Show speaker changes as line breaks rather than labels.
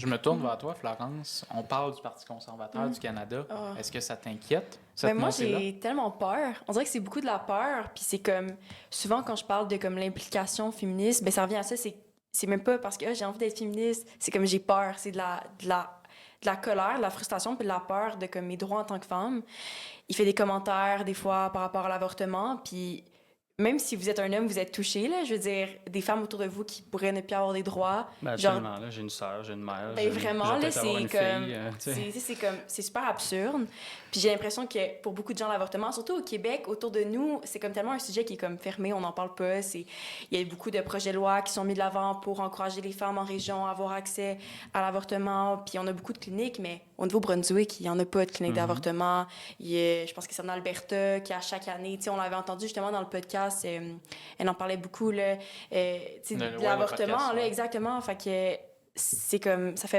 Je me tourne vers toi, Florence. On parle du Parti conservateur du Canada.
Ah.
Est-ce que ça t'inquiète,
Ben
cette
moi,
montée-là?
j'ai tellement peur. On dirait que c'est beaucoup de la peur. Puis c'est comme, souvent quand je parle de comme l'implication féministe, ben ça revient à ça. C'est même pas parce que ah, j'ai envie d'être féministe. C'est comme j'ai peur. C'est de la colère, de la frustration, puis de la peur de comme mes droits en tant que femme. Il fait des commentaires des fois par rapport à l'avortement. Puis même si vous êtes un homme, vous êtes touché, là. Je veux dire, des femmes autour de vous qui pourraient ne plus avoir des droits.
Ben
Genre,
absolument, là, j'ai une sœur, j'ai une mère,
ben
je
vraiment,
vais
là,
peut-être avoir
c'est
une
comme...
fille, tu sais.
C'est comme... C'est super absurde. Puis j'ai l'impression que pour beaucoup de gens, l'avortement, surtout au Québec, autour de nous, c'est comme tellement un sujet qui est comme fermé, on n'en parle pas. Il y a beaucoup de projets de loi qui sont mis de l'avant pour encourager les femmes en région à avoir accès à l'avortement. Puis on a beaucoup de cliniques, mais au Nouveau-Brunswick, il n'y en a pas de clinique d'avortement. Je pense que c'est en Alberta, qui à chaque année, tu sais, on l'avait entendu justement dans le podcast, elle en parlait beaucoup, là, tu sais, de
Ouais, le
l'avortement,
podcast,
là,
ouais.
exactement. Fait que c'est comme, ça fait